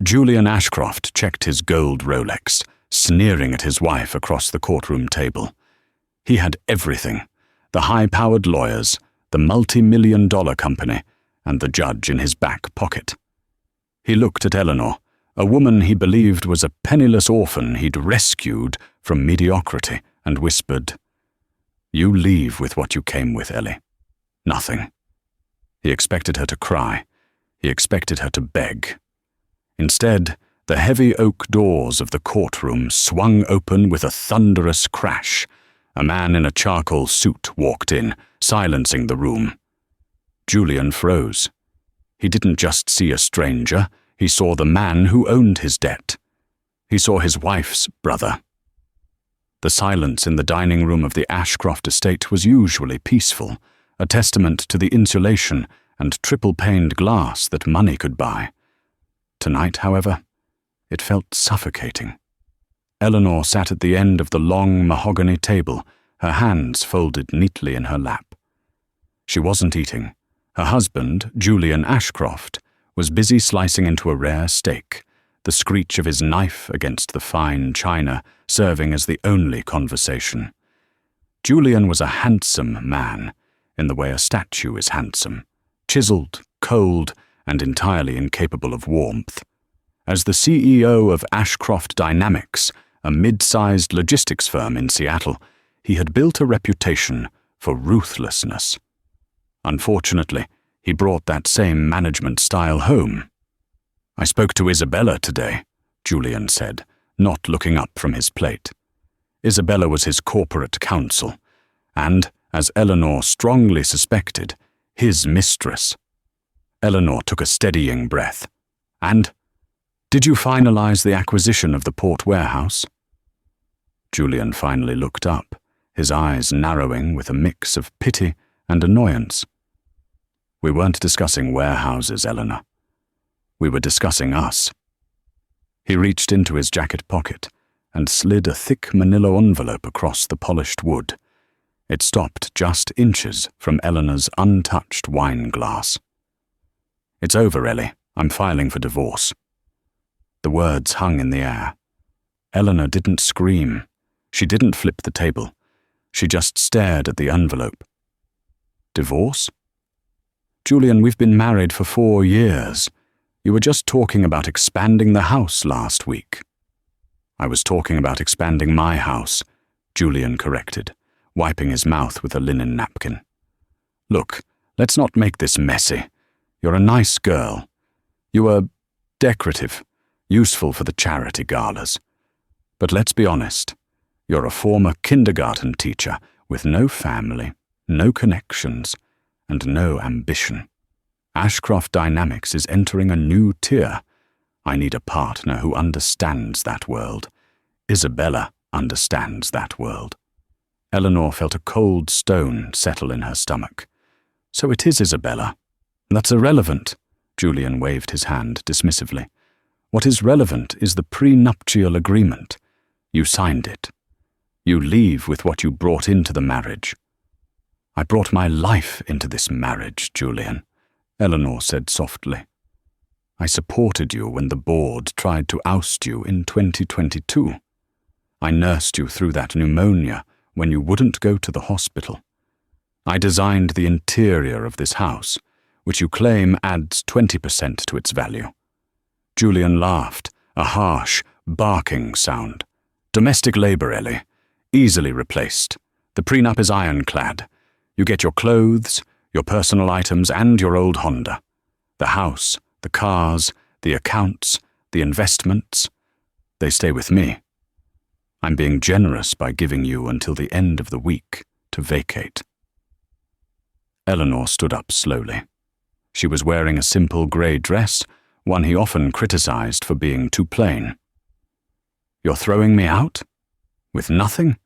Julian Ashcroft checked his gold Rolex, sneering at his wife across the courtroom table. He had everything: the high-powered lawyers, the multi-million-dollar company, and the judge in his back pocket. He looked at Eleanor, a woman he believed was a penniless orphan he'd rescued from mediocrity, and whispered, "You leave with what you came with, Ellie. Nothing." He expected her to cry. He expected her to beg. Instead, the heavy oak doors of the courtroom swung open with a thunderous crash. A man in a charcoal suit walked in, silencing the room. Julian froze. He didn't just see a stranger, he saw the man who owned his debt. He saw his wife's brother. The silence in the dining room of the Ashcroft estate was usually peaceful, a testament to the insulation and triple-paned glass that money could buy. Tonight, however, it felt suffocating. Eleanor sat at the end of the long mahogany table, her hands folded neatly in her lap. She wasn't eating. Her husband, Julian Ashcroft, was busy slicing into a rare steak, the screech of his knife against the fine china serving as the only conversation. Julian was a handsome man, in the way a statue is handsome, chiseled, cold, and entirely incapable of warmth. As the CEO of Ashcroft Dynamics, a mid-sized logistics firm in Seattle, he had built a reputation for ruthlessness. Unfortunately, he brought that same management style home. "I spoke to Isabella today," Julian said, not looking up from his plate. Isabella was his corporate counsel, and, as Eleanor strongly suspected, his mistress. Eleanor took a steadying breath. "And? Did you finalize the acquisition of the port warehouse?" Julian finally looked up, his eyes narrowing with a mix of pity and annoyance. "We weren't discussing warehouses, Eleanor. We were discussing us." He reached into his jacket pocket and slid a thick manila envelope across the polished wood. It stopped just inches from Eleanor's untouched wine glass. "It's over, Ellie. I'm filing for divorce." The words hung in the air. Eleanor didn't scream. She didn't flip the table. She just stared at the envelope. "Divorce?" "Julian, we've been married for 4 years. You were just talking about expanding the house last week." "I was talking about expanding my house," Julian corrected, wiping his mouth with a linen napkin. "Look, let's not make this messy. You're a nice girl. You are decorative, useful for the charity galas. But let's be honest, you're a former kindergarten teacher with no family, no connections, and no ambition. Ashcroft Dynamics is entering a new tier. I need a partner who understands that world. Isabella understands that world." Eleanor felt a cold stone settle in her stomach. "So it is Isabella. That's irrelevant," Julian waved his hand dismissively. "What is relevant is the prenuptial agreement. You signed it. You leave with what you brought into the marriage." "I brought my life into this marriage, Julian," Eleanor said softly. "I supported you when the board tried to oust you in 2022. I nursed you through that pneumonia when you wouldn't go to the hospital. I designed the interior of this house, which you claim adds 20% to its value." Julian laughed, a harsh, barking sound. "Domestic labor, Ellie. Easily replaced. The prenup is ironclad. You get your clothes, your personal items, and your old Honda. The house, the cars, the accounts, the investments, they stay with me. I'm being generous by giving you until the end of the week to vacate." Eleanor stood up slowly. She was wearing a simple grey dress, one he often criticized for being too plain. "You're throwing me out? With nothing?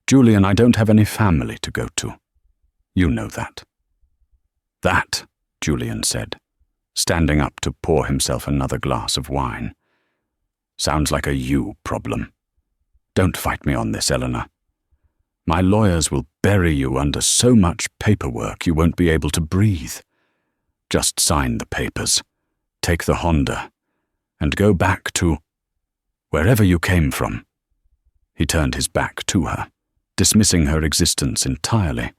Julian, I don't have any family to go to. You know that." "That," Julian said, standing up to pour himself another glass of wine, "sounds like a you problem. Don't fight me on this, Eleanor. My lawyers will bury you under so much paperwork you won't be able to breathe. Just sign the papers. Take the Honda. and go back to wherever you came from." He turned his back to her, dismissing her existence entirely.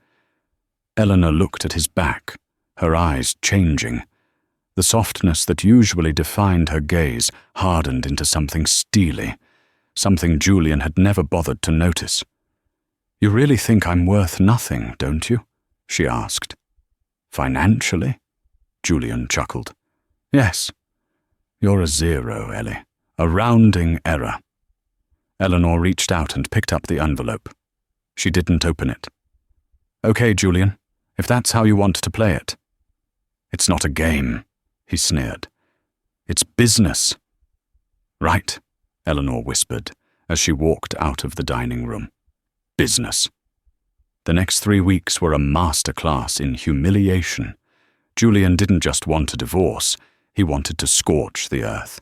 Eleanor looked at his back, her eyes changing. The softness that usually defined her gaze hardened into something steely, something Julian had never bothered to notice. "You really think I'm worth nothing, don't you?" she asked. "Financially?" Julian chuckled. "Yes. You're a zero, Ellie. A rounding error." Eleanor reached out and picked up the envelope. She didn't open it. "Okay, Julian, if that's how you want to play it." "It's not a game," he sneered. "It's business." "Right," Eleanor whispered as she walked out of the dining room. "Business." The next 3 weeks were a masterclass in humiliation. Julian didn't just want a divorce, he wanted to scorch the earth.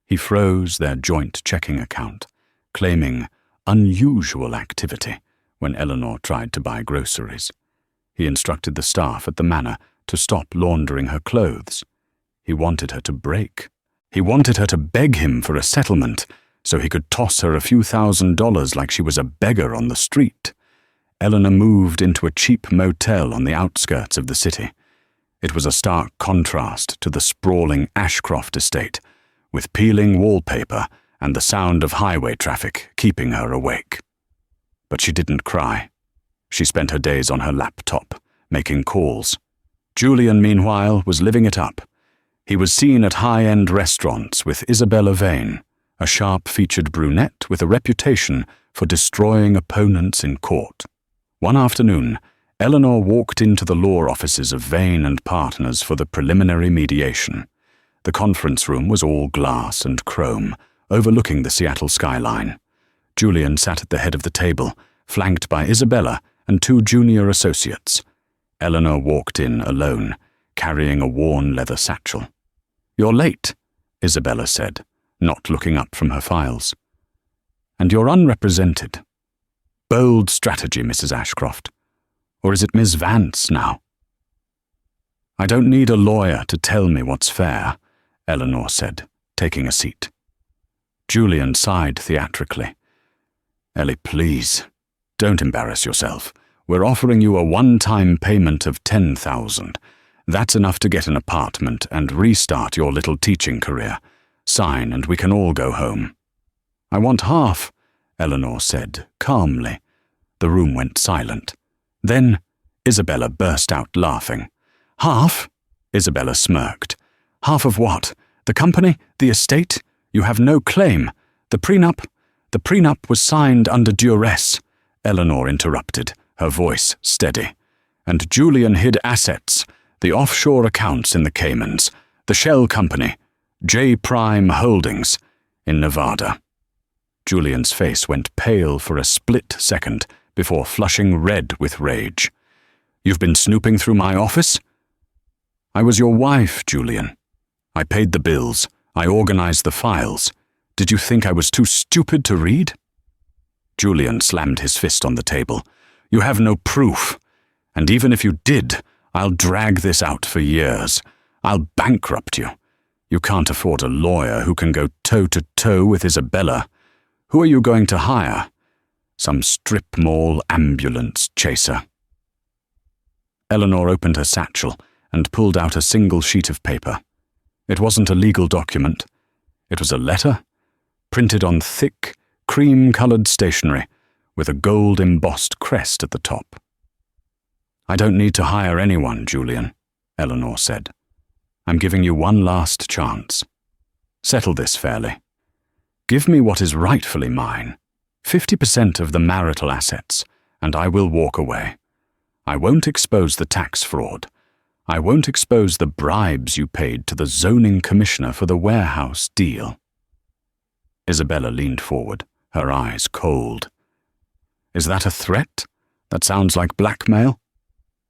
He froze their joint checking account, claiming unusual activity when Eleanor tried to buy groceries. He instructed the staff at the manor to stop laundering her clothes. He wanted her to break. He wanted her to beg him for a settlement so he could toss her a few $1,000s like she was a beggar on the street. Eleanor moved into a cheap motel on the outskirts of the city. It was a stark contrast to the sprawling Ashcroft estate, with peeling wallpaper and the sound of highway traffic keeping her awake. But she didn't cry. She spent her days on her laptop, making calls. Julian, meanwhile, was living it up. He was seen at high-end restaurants with Isabella Vane, a sharp-featured brunette with a reputation for destroying opponents in court. One afternoon, Eleanor walked into the law offices of Vane and Partners for the preliminary mediation. The conference room was all glass and chrome, overlooking the Seattle skyline. Julian sat at the head of the table, flanked by Isabella and 2 junior associates. Eleanor walked in alone, carrying a worn leather satchel. "You're late," Isabella said, not looking up from her files. "And you're unrepresented. Bold strategy, Mrs. Ashcroft. Or is it Miss Vance now?" "I don't need a lawyer to tell me what's fair," Eleanor said, taking a seat. Julian sighed theatrically. "Ellie, please, don't embarrass yourself. We're offering you a one-time payment of $10,000. That's enough to get an apartment and restart your little teaching career. Sign and we can all go home." "I want half," Eleanor said, calmly. The room went silent. Then Isabella burst out laughing. "Half?" Isabella smirked. "Half of what? The company? The estate? You have no claim. The prenup? The prenup was signed under duress," Eleanor interrupted, her voice steady. "And Julian hid assets, the offshore accounts in the Caymans, the shell company, J Prime Holdings, in Nevada." Julian's face went pale for a split second before flushing red with rage. "You've been snooping through my office?" "I was your wife, Julian. I paid the bills. I organized the files. Did you think I was too stupid to read?" Julian slammed his fist on the table. "You have no proof. And even if you did, I'll drag this out for years. I'll bankrupt you. You can't afford a lawyer who can go toe-to-toe with Isabella. Who are you going to hire? Some strip mall ambulance chaser." Eleanor opened her satchel and pulled out a single sheet of paper. It wasn't a legal document. It was a letter, printed on thick, cream-colored stationery, with a gold-embossed crest at the top. "I don't need to hire anyone, Julian," Eleanor said. "I'm giving you one last chance. Settle this fairly. Give me what is rightfully mine, 50% of the marital assets, and I will walk away. I won't expose the tax fraud. I won't expose the bribes you paid to the zoning commissioner for the warehouse deal." Isabella leaned forward, her eyes cold. "Is that a threat? That sounds like blackmail."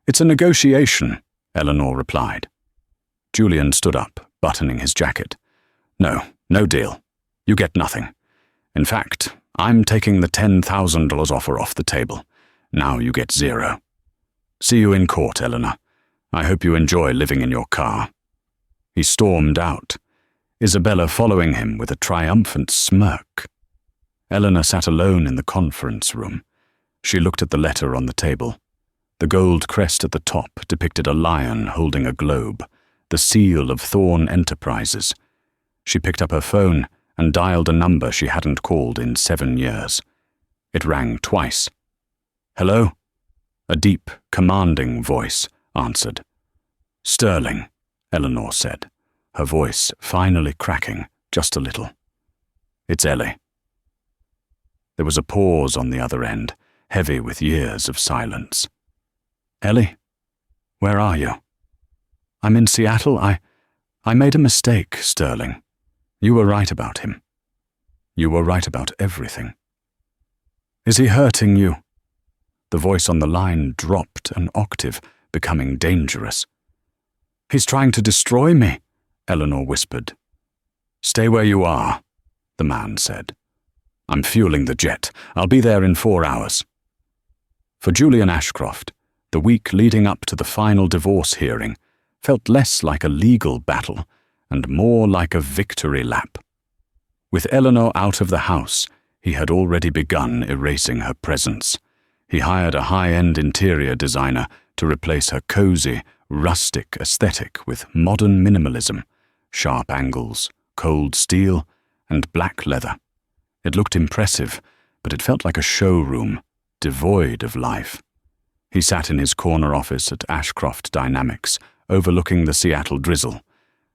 "It's a negotiation," Eleanor replied. Julian stood up, buttoning his jacket. No deal. You get nothing. In fact, I'm taking the $10,000 offer off the table. Now you get 0. See you in court, Eleanor. I hope you enjoy living in your car." He stormed out. Isabella following him with a triumphant smirk. Eleanor sat alone in the conference room. She looked at the letter on the table. The gold crest at the top depicted a lion holding a globe, the seal of Thorn Enterprises. She picked up her phone and dialed a number she hadn't called in 7 years. It rang twice. "Hello?" A deep, commanding voice answered. "Sterling," Eleanor said, her voice finally cracking just a little. "It's Ellie." There was a pause on the other end, heavy with years of silence. "Ellie, where are you?" "I'm in Seattle. I made a mistake, Sterling. You were right about him. You were right about everything." "Is he hurting you?" The voice on the line dropped an octave, becoming dangerous. "He's trying to destroy me," Eleanor whispered. "Stay where you are," the man said. "I'm fueling the jet. I'll be there in 4 hours." For Julian Ashcroft, the week leading up to the final divorce hearing felt less like a legal battle and more like a victory lap. With Eleanor out of the house, he had already begun erasing her presence. He hired a high-end interior designer to replace her cozy, rustic aesthetic with modern minimalism, sharp angles, cold steel, and black leather. It looked impressive, but it felt like a showroom, devoid of life. He sat in his corner office at Ashcroft Dynamics, overlooking the Seattle drizzle.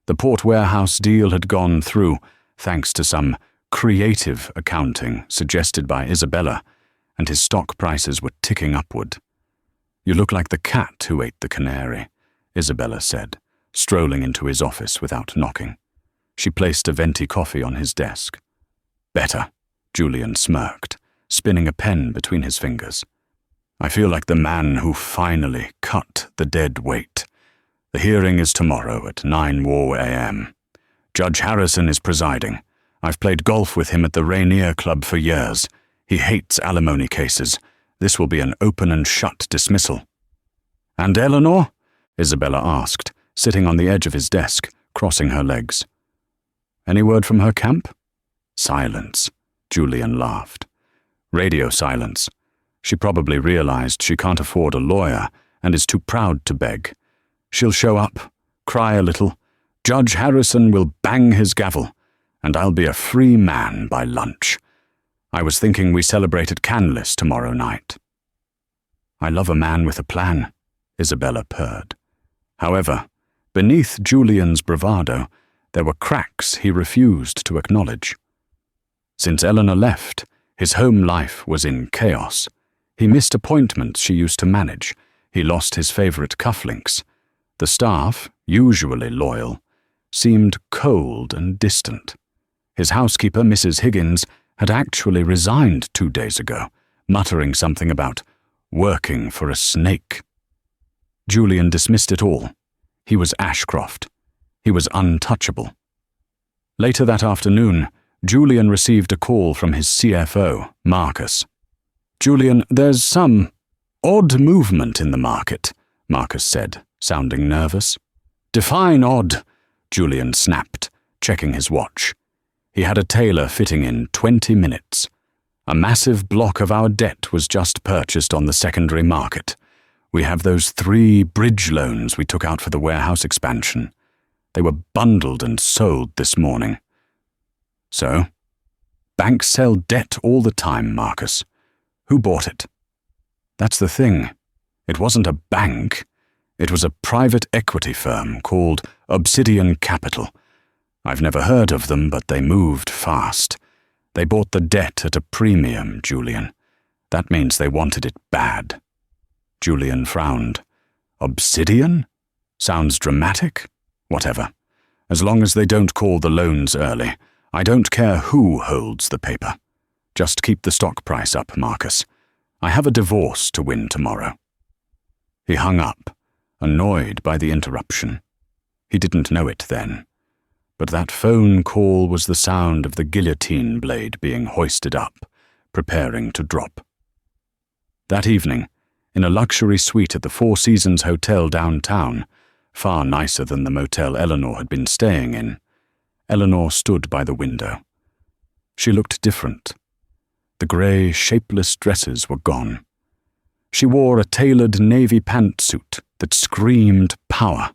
The Port Warehouse deal had gone through, thanks to some creative accounting suggested by Isabella, and his stock prices were ticking upward. "You look like the cat who ate the canary," Isabella said, strolling into his office without knocking. She placed a venti coffee on his desk. "Better," Julian smirked, spinning a pen between his fingers. "I feel like the man who finally cut the dead weight. The hearing is tomorrow at 9 a.m. Judge Harrison is presiding. I've played golf with him at the Rainier Club for years. He hates alimony cases. This will be an open and shut dismissal." "And Eleanor?" Isabella asked, sitting on the edge of his desk, crossing her legs. "Any word from her camp?" Silence. Julian laughed. Radio silence. She probably realized she can't afford a lawyer and is too proud to beg. She'll show up, cry a little. Judge Harrison will bang his gavel, and I'll be a free man by lunch. I was thinking we celebrated Canlis tomorrow night. "I love a man with a plan," Isabella purred. However, beneath Julian's bravado, there were cracks he refused to acknowledge. Since Eleanor left, his home life was in chaos. He missed appointments she used to manage. He lost his favorite cufflinks. The staff, usually loyal, seemed cold and distant. His housekeeper, Mrs. Higgins, had actually resigned 2 days ago, muttering something about working for a snake. Julian dismissed it all. He was Ashcroft. He was untouchable. Later that afternoon, Julian received a call from his CFO, Marcus. "Julian, there's some odd movement in the market," Marcus said, sounding nervous. "Define odd," Julian snapped, checking his watch. He had a tailor fitting in 20 minutes. A massive block of our debt was just purchased on the secondary market. We have those 3 bridge loans we took out for the warehouse expansion. They were bundled and sold this morning. "So? Banks sell debt all the time, Marcus. Who bought it?" "That's the thing. It wasn't a bank. It was a private equity firm called Obsidian Capital. I've never heard of them, but they moved fast. They bought the debt at a premium, Julian. That means they wanted it bad." Julian frowned. "Obsidian? Sounds dramatic. Whatever. As long as they don't call the loans early. I don't care who holds the paper. Just keep the stock price up, Marcus. I have a divorce to win tomorrow." He hung up, annoyed by the interruption. He didn't know it then, but that phone call was the sound of the guillotine blade being hoisted up, preparing to drop. That evening, in a luxury suite at the Four Seasons Hotel downtown, far nicer than the motel Eleanor had been staying in, Eleanor stood by the window. She looked different. The grey, shapeless dresses were gone. She wore a tailored navy pantsuit that screamed power.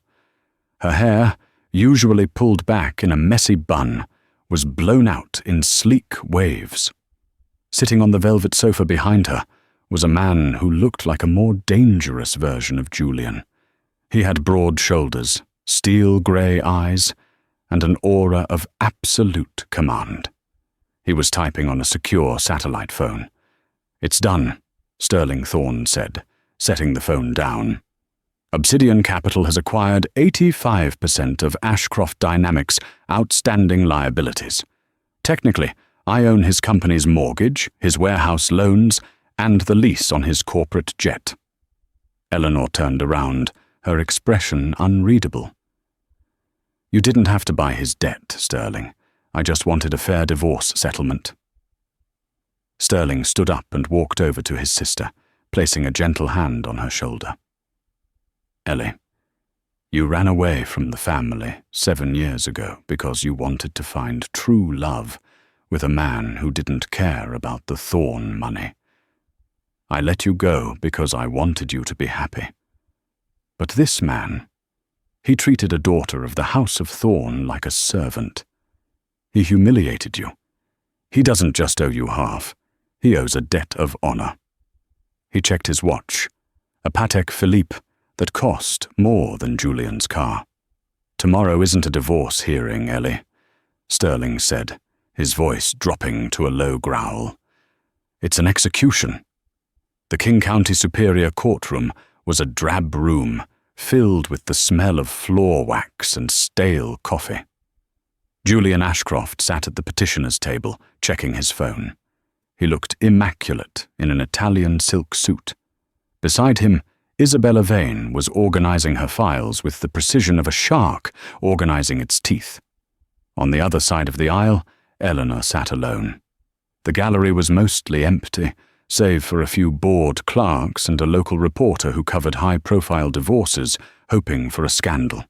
Her hair, usually pulled back in a messy bun, was blown out in sleek waves. Sitting on the velvet sofa behind her was a man who looked like a more dangerous version of Julian. He had broad shoulders, steel grey eyes, and an aura of absolute command. He was typing on a secure satellite phone. "It's done," Sterling Thorne said, setting the phone down. "Obsidian Capital has acquired 85% of Ashcroft Dynamics' outstanding liabilities. Technically, I own his company's mortgage, his warehouse loans, and the lease on his corporate jet." Eleanor turned around, her expression unreadable. "You didn't have to buy his debt, Sterling. I just wanted a fair divorce settlement." Sterling stood up and walked over to his sister, placing a gentle hand on her shoulder. "Ellie, you ran away from the family 7 years ago because you wanted to find true love with a man who didn't care about the Thorne money. I let you go because I wanted you to be happy. But this man, he treated a daughter of the House of Thorne like a servant. He humiliated you. He doesn't just owe you half. He owes a debt of honor." He checked his watch, a Patek Philippe that cost more than Julian's car. "Tomorrow isn't a divorce hearing, Ellie," Sterling said, his voice dropping to a low growl. "It's an execution." The King County Superior courtroom was a drab room filled with the smell of floor wax and stale coffee. Julian Ashcroft sat at the petitioner's table, checking his phone. He looked immaculate in an Italian silk suit. Beside him, Isabella Vane was organizing her files with the precision of a shark organizing its teeth. On the other side of the aisle, Eleanor sat alone. The gallery was mostly empty, save for a few bored clerks and a local reporter who covered high-profile divorces, hoping for a scandal.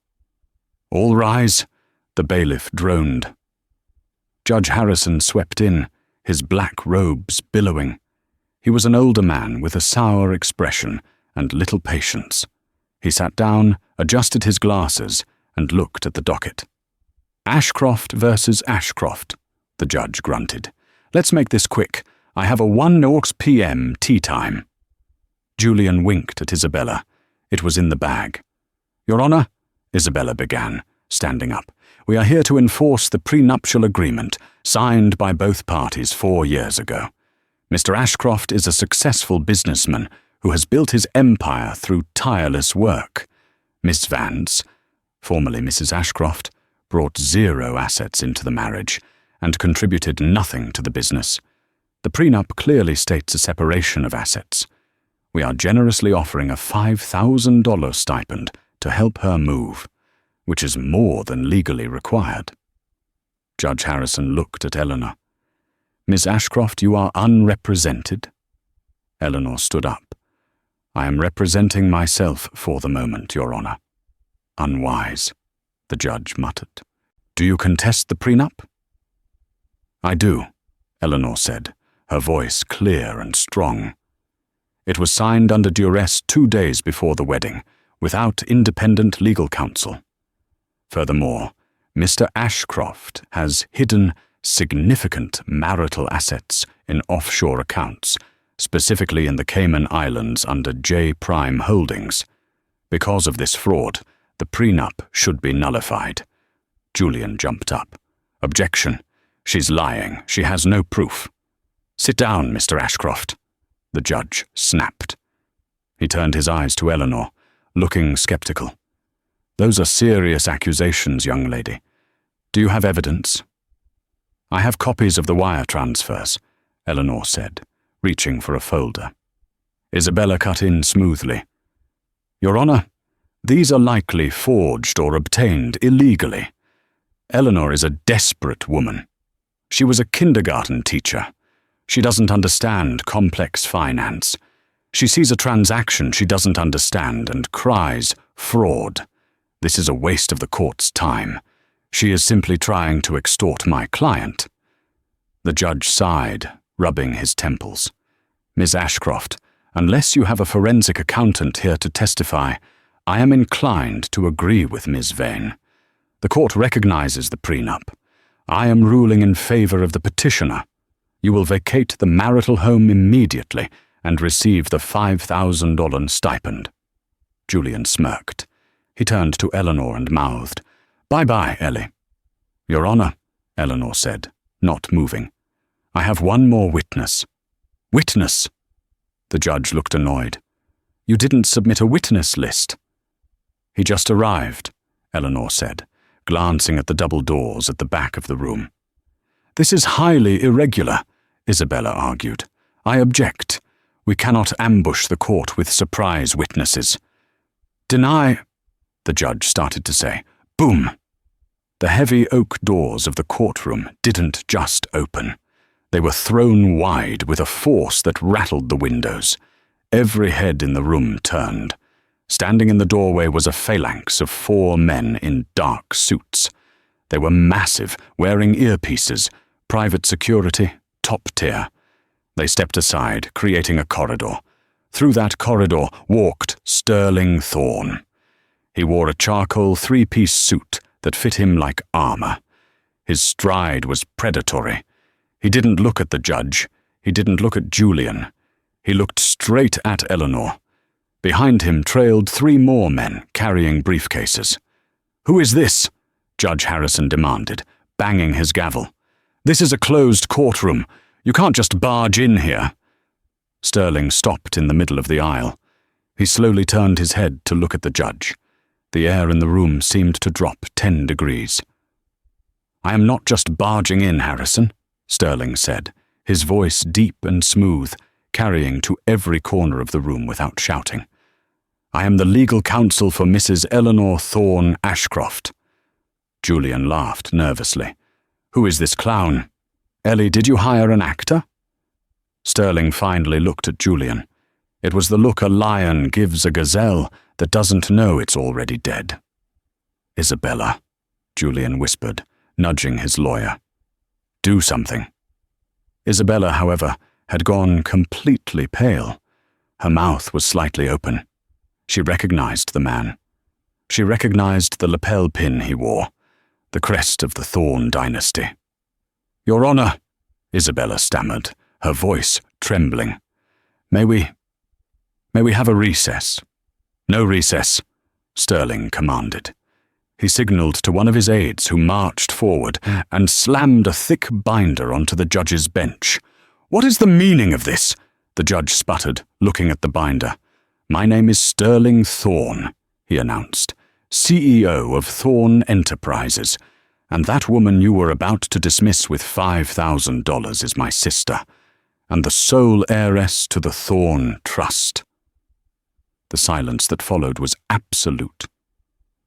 "All rise," the bailiff droned. Judge Harrison swept in, his black robes billowing. He was an older man with a sour expression and little patience. He sat down, adjusted his glasses, and looked at the docket. "Ashcroft versus Ashcroft," the judge grunted. "Let's make this quick. I have a 1 p.m. tea time." Julian winked at Isabella. It was in the bag. "Your Honor," Isabella began, standing up, "we are here to enforce the prenuptial agreement signed by both parties 4 years ago. Mr. Ashcroft is a successful businessman who has built his empire through tireless work. Miss Vance, formerly Mrs. Ashcroft, brought 0 assets into the marriage and contributed nothing to the business. The prenup clearly states a separation of assets. We are generously offering a $5,000 stipend to help her move, which is more than legally required." Judge Harrison looked at Eleanor. "Miss Ashcroft, you are unrepresented." Eleanor stood up. "I am representing myself for the moment, Your Honor." "Unwise," the judge muttered. "Do you contest the prenup?" "I do," Eleanor said, her voice clear and strong. "It was signed under duress 2 days before the wedding, without independent legal counsel. Furthermore, Mr. Ashcroft has hidden significant marital assets in offshore accounts, specifically in the Cayman Islands under J. Prime Holdings. Because of this fraud, the prenup should be nullified." Julian jumped up. "Objection. She's lying. She has no proof." "Sit down, Mr. Ashcroft," the judge snapped. He turned his eyes to Eleanor, looking skeptical. "Those are serious accusations, young lady. Do you have evidence?" "I have copies of the wire transfers," Eleanor said, reaching for a folder. Isabella cut in smoothly. "Your Honor, these are likely forged or obtained illegally. Eleanor is a desperate woman. She was a kindergarten teacher. She doesn't understand complex finance. She sees a transaction she doesn't understand and cries, 'Fraud.' This is a waste of the court's time. She is simply trying to extort my client." The judge sighed, rubbing his temples. "Miss Ashcroft, unless you have a forensic accountant here to testify, I am inclined to agree with Ms. Vane. The court recognizes the prenup. I am ruling in favor of the petitioner. You will vacate the marital home immediately and receive the $5,000 stipend." Julian smirked. He turned to Eleanor and mouthed, "Bye-bye, Ellie." "Your Honor," Eleanor said, not moving. "I have one more witness." "Witness?" The judge looked annoyed. "You didn't submit a witness list." "He just arrived," Eleanor said, glancing at the double doors at the back of the room. "This is highly irregular," Isabella argued. "I object. We cannot ambush the court with surprise witnesses." "Deny," the judge started to say. Boom! The heavy oak doors of the courtroom didn't just open. They were thrown wide with a force that rattled the windows. Every head in the room turned. Standing in the doorway was a phalanx of 4 men in dark suits. They were massive, wearing earpieces, private security, top tier. They stepped aside, creating a corridor. Through that corridor walked Sterling Thorne. He wore a charcoal 3-piece suit that fit him like armor. His stride was predatory. He didn't look at the judge. He didn't look at Julian. He looked straight at Eleanor. Behind him trailed 3 more men carrying briefcases. "Who is this?" Judge Harrison demanded, banging his gavel. "This is a closed courtroom. You can't just barge in here." Sterling stopped in the middle of the aisle. He slowly turned his head to look at the judge. The air in the room seemed to drop 10 degrees. "I am not just barging in, Harrison," Sterling said, his voice deep and smooth, carrying to every corner of the room without shouting. "I am the legal counsel for Mrs. Eleanor Thorne Ashcroft." Julian laughed nervously. "Who is this clown? Ellie, did you hire an actor?" Sterling finally looked at Julian. It was the look a lion gives a gazelle that doesn't know it's already dead. "Isabella," Julian whispered, nudging his lawyer. "Do something." Isabella, however, had gone completely pale. Her mouth was slightly open. She recognized the man. She recognized the lapel pin he wore, the crest of the Thorne dynasty. "Your Honor," Isabella stammered, her voice trembling. May we have a recess?" "No recess," Sterling commanded. He signaled to one of his aides who marched forward and slammed a thick binder onto the judge's bench. "What is the meaning of this?" the judge sputtered, looking at the binder. "My name is Sterling Thorne," he announced, "CEO of Thorne Enterprises, and that woman you were about to dismiss with $5,000 is my sister, and the sole heiress to the Thorne Trust." The silence that followed was absolute.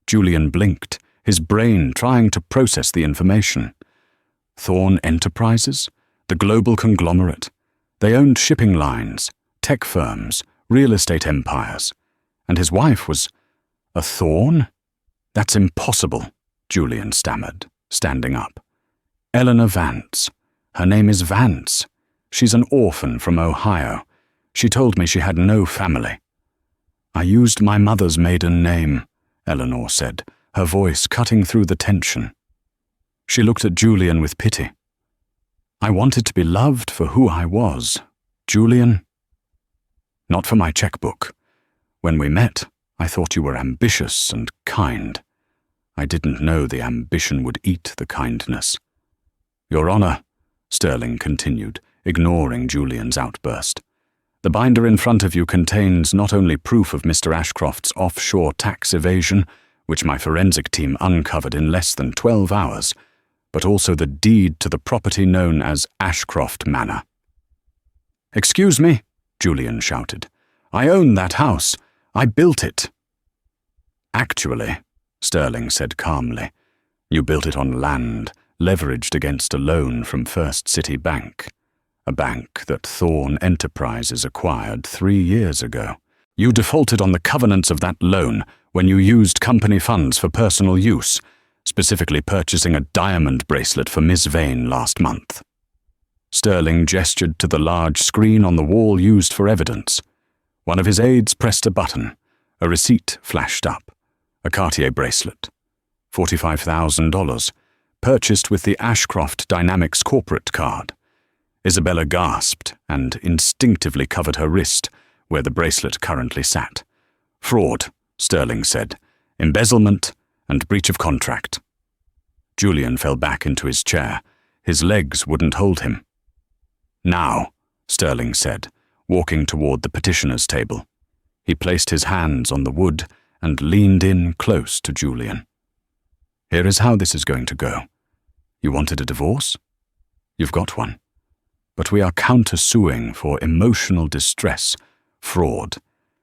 Julian blinked, his brain trying to process the information. Thorne Enterprises? The global conglomerate. They owned shipping lines, tech firms, real estate empires. And his wife was a Thorne? "That's impossible," Julian stammered, standing up. "Eleanor Vance. Her name is Vance. She's an orphan from Ohio. She told me she had no family." "I used my mother's maiden name," Eleanor said, her voice cutting through the tension. She looked at Julian with pity. "I wanted to be loved for who I was. Julian, not for my checkbook. When we met, I thought you were ambitious and kind. I didn't know the ambition would eat the kindness." "Your Honor," Sterling continued, ignoring Julian's outburst, "the binder in front of you contains not only proof of Mr. Ashcroft's offshore tax evasion, which my forensic team uncovered in less than 12 hours, but also the deed to the property known as Ashcroft Manor." "Excuse me," Julian shouted. "I own that house. I built it." "Actually," Sterling said calmly, "you built it on land, leveraged against a loan from First City Bank, a bank that Thorne Enterprises acquired 3 years ago. You defaulted on the covenants of that loan when you used company funds for personal use, specifically purchasing a diamond bracelet for Miss Vane last month. Sterling gestured to the large screen on the wall used for evidence. One of his aides pressed a button. A receipt flashed up. A Cartier bracelet. $45,000, purchased with the Ashcroft Dynamics corporate card. Isabella gasped and instinctively covered her wrist, where the bracelet currently sat. Fraud, Sterling said. Embezzlement and breach of contract. Julian fell back into his chair. His legs wouldn't hold him. Now, Sterling said, walking toward the petitioner's table. He placed his hands on the wood and leaned in close to Julian. Here is how this is going to go. You wanted a divorce? You've got one. But we are countersuing for emotional distress, fraud,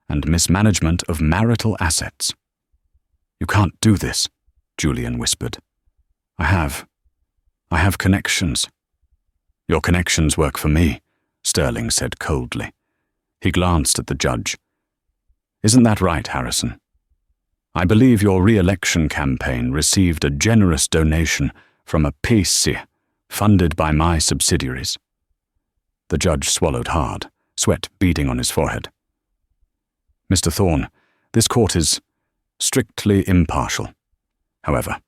and mismanagement of marital assets. You can't do this, Julian whispered. I have connections. Your connections work for me, Sterling said coldly. He glanced at the judge. Isn't that right, Harrison? I believe your re-election campaign received a generous donation from a PC funded by my subsidiaries. The judge swallowed hard, sweat beading on his forehead. Mr. Thorne, this court is strictly impartial. However,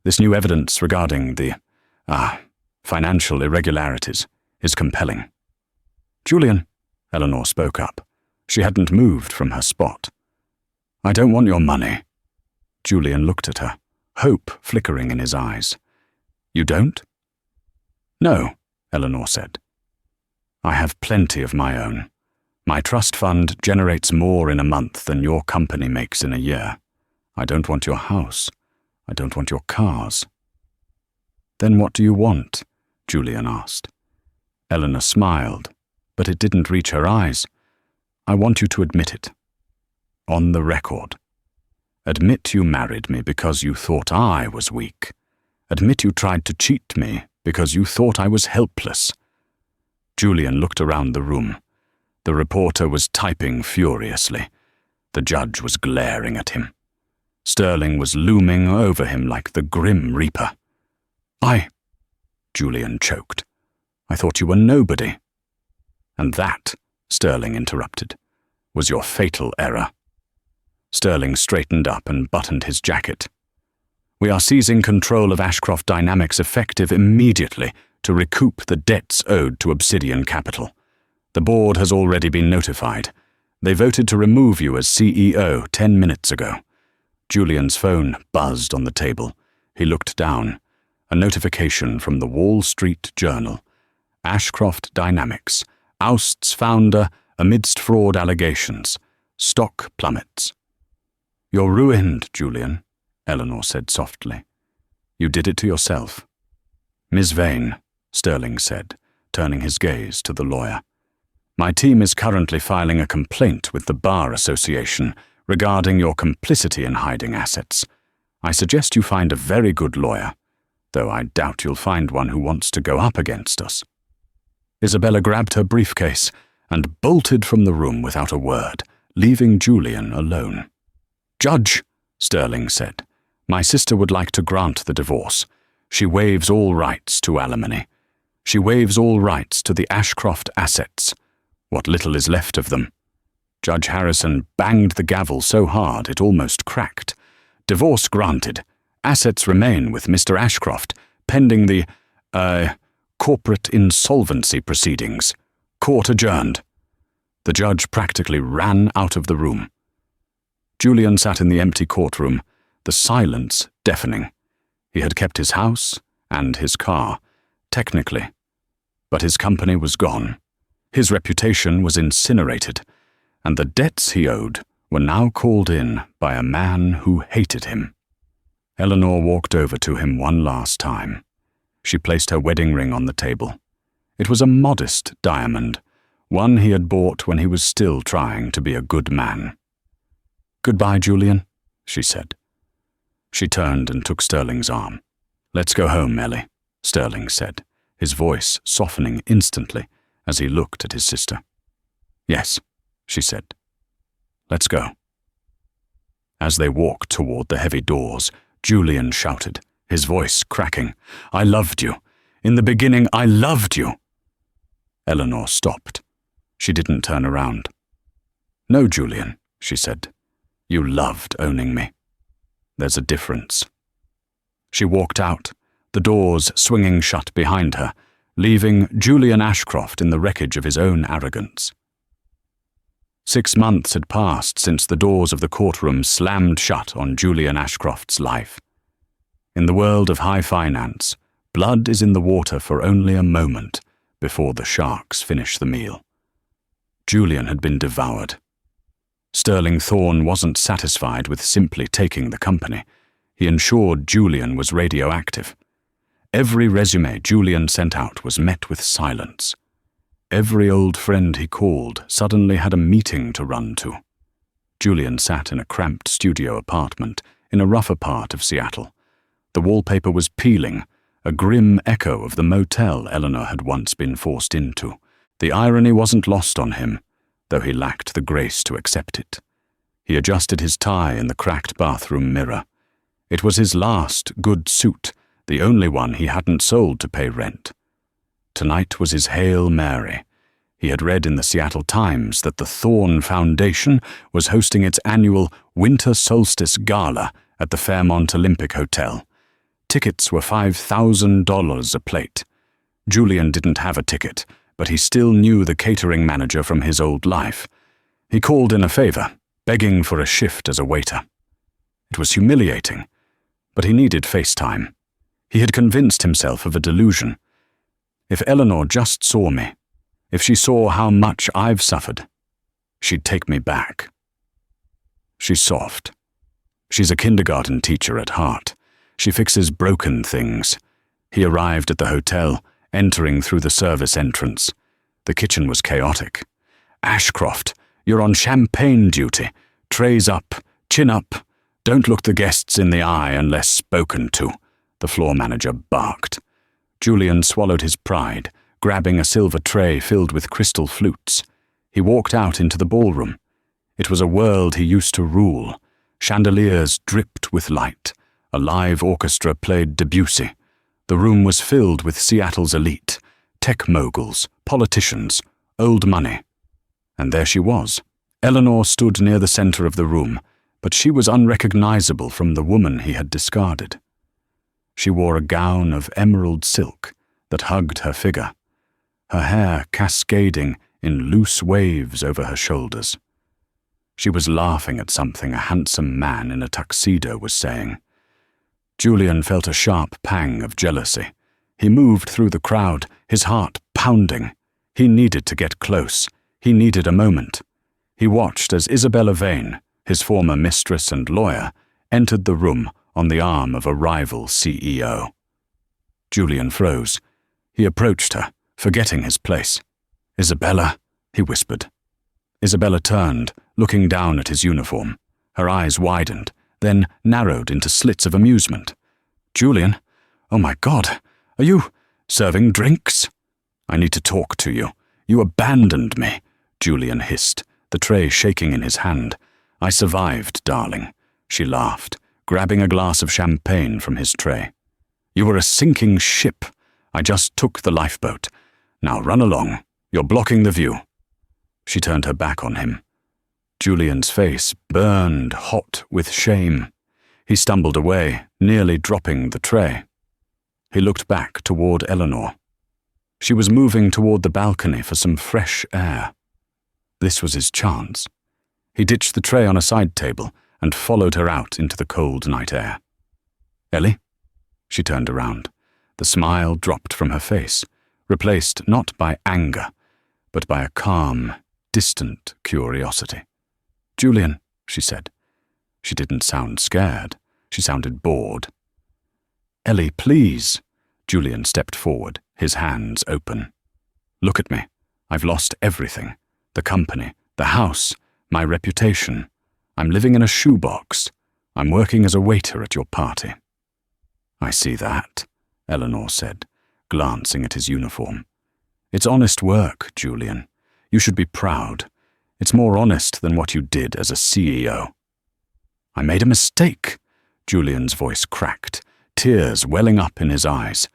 this new evidence regarding the, financial irregularities is compelling. Julian, Eleanor spoke up. She hadn't moved from her spot. I don't want your money. Julian looked at her, hope flickering in his eyes. You don't? No, Eleanor said. I have plenty of my own. My trust fund generates more in a month than your company makes in a year. I don't want your house. I don't want your cars. Then what do you want? Julian asked. Eleanor smiled, but it didn't reach her eyes. I want you to admit it. On the record. Admit you married me because you thought I was weak. Admit you tried to cheat me because you thought I was helpless. Julian looked around the room. The reporter was typing furiously. The judge was glaring at him. Sterling was looming over him like the Grim Reaper. Julian choked. I thought you were nobody. And that, Sterling interrupted, was your fatal error. Sterling straightened up and buttoned his jacket. We are seizing control of Ashcroft Dynamics effective immediately to recoup the debts owed to Obsidian Capital. The board has already been notified. They voted to remove you as CEO 10 minutes ago. Julian's phone buzzed on the table. He looked down. A notification from the Wall Street Journal. Ashcroft Dynamics ousts founder amidst fraud allegations. Stock plummets. You're ruined, Julian, Eleanor said softly. You did it to yourself. Miss Vane, Sterling said, turning his gaze to the lawyer. My team is currently filing a complaint with the Bar Association regarding your complicity in hiding assets. I suggest you find a very good lawyer, though I doubt you'll find one who wants to go up against us. Isabella grabbed her briefcase and bolted from the room without a word, leaving Julian alone. Judge, Sterling said, my sister would like to grant the divorce. She waives all rights to alimony. She waives all rights to the Ashcroft assets, what little is left of them. Judge Harrison banged the gavel so hard it almost cracked. Divorce granted. Assets remain with Mr. Ashcroft, pending the, corporate insolvency proceedings. Court adjourned. The judge practically ran out of the room. Julian sat in the empty courtroom, the silence deafening. He had kept his house and his car, technically, but his company was gone. His reputation was incinerated, and the debts he owed were now called in by a man who hated him. Eleanor walked over to him one last time. She placed her wedding ring on the table. It was a modest diamond, one he had bought when he was still trying to be a good man. Goodbye, Julian, she said. She turned and took Sterling's arm. Let's go home, Ellie, Sterling said, his voice softening instantly as he looked at his sister. Yes, she said. Let's go. As they walked toward the heavy doors, Julian shouted, his voice cracking. "I loved you. In the beginning, I loved you." Eleanor stopped. She didn't turn around. "No, Julian," she said. "You loved owning me. There's a difference." She walked out, the doors swinging shut behind her, leaving Julian Ashcroft in the wreckage of his own arrogance. 6 months had passed since the doors of the courtroom slammed shut on Julian Ashcroft's life. In the world of high finance, blood is in the water for only a moment before the sharks finish the meal. Julian had been devoured. Sterling Thorne wasn't satisfied with simply taking the company. He ensured Julian was radioactive. Every resume Julian sent out was met with silence. Every old friend he called suddenly had a meeting to run to. Julian sat in a cramped studio apartment in a rougher part of Seattle. The wallpaper was peeling, a grim echo of the motel Eleanor had once been forced into. The irony wasn't lost on him, though he lacked the grace to accept it. He adjusted his tie in the cracked bathroom mirror. It was his last good suit, the only one he hadn't sold to pay rent. Tonight was his Hail Mary. He had read in the Seattle Times that the Thorne Foundation was hosting its annual Winter Solstice Gala at the Fairmont Olympic Hotel. Tickets were $5,000 a plate. Julian didn't have a ticket, but he still knew the catering manager from his old life. He called in a favor, begging for a shift as a waiter. It was humiliating, but he needed FaceTime. He had convinced himself of a delusion. If Eleanor just saw me, if she saw how much I've suffered, she'd take me back. She's soft. She's a kindergarten teacher at heart. She fixes broken things. He arrived at the hotel, entering through the service entrance. The kitchen was chaotic. "Ashcroft, you're on champagne duty. Trays up, chin up. Don't look the guests in the eye unless spoken to," the floor manager barked. Julian swallowed his pride, grabbing a silver tray filled with crystal flutes. He walked out into the ballroom. It was a world he used to rule. Chandeliers dripped with light. A live orchestra played Debussy. The room was filled with Seattle's elite, tech moguls, politicians, old money. And there she was. Eleanor stood near the center of the room, but she was unrecognizable from the woman he had discarded. She wore a gown of emerald silk that hugged her figure, her hair cascading in loose waves over her shoulders. She was laughing at something a handsome man in a tuxedo was saying. Julian felt a sharp pang of jealousy. He moved through the crowd, his heart pounding. He needed to get close. He needed a moment. He watched as Isabella Vane, his former mistress and lawyer, entered the room on the arm of a rival CEO. Julian froze. He approached her, forgetting his place. "Isabella," he whispered. Isabella turned, looking down at his uniform. Her eyes widened, then narrowed into slits of amusement. "Julian, oh my God, are you serving drinks?" "I need to talk to you. You abandoned me," Julian hissed, the tray shaking in his hand. "I survived, darling," she laughed, grabbing a glass of champagne from his tray. "You were a sinking ship. I just took the lifeboat. Now run along. You're blocking the view." She turned her back on him. Julian's face burned hot with shame. He stumbled away, nearly dropping the tray. He looked back toward Eleanor. She was moving toward the balcony for some fresh air. This was his chance. He ditched the tray on a side table and followed her out into the cold night air. "Ellie?" She turned around. The smile dropped from her face, replaced not by anger, but by a calm, distant curiosity. "Julian," she said. She didn't sound scared. She sounded bored. "Ellie, please." Julian stepped forward, his hands open. "Look at me. I've lost everything. The company, the house, my reputation. I'm living in a shoebox. I'm working as a waiter at your party." "I see that," Eleanor said, glancing at his uniform. "It's honest work, Julian. You should be proud. It's more honest than what you did as a CEO." "I made a mistake," Julian's voice cracked, tears welling up in his eyes.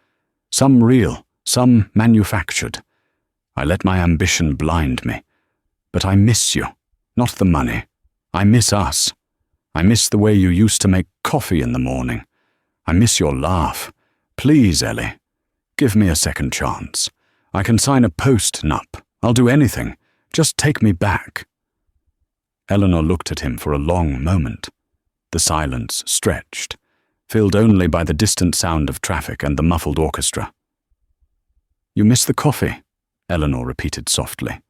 Some real, some manufactured. I let my ambition blind me. But I miss you, not the money. I miss us. I miss the way you used to make coffee in the morning. I miss your laugh. Please, Ellie, give me a second chance. I can sign a post-nup. I'll do anything. Just take me back. Eleanor looked at him for a long moment. The silence stretched, filled only by the distant sound of traffic and the muffled orchestra. You miss the coffee, Eleanor repeated softly.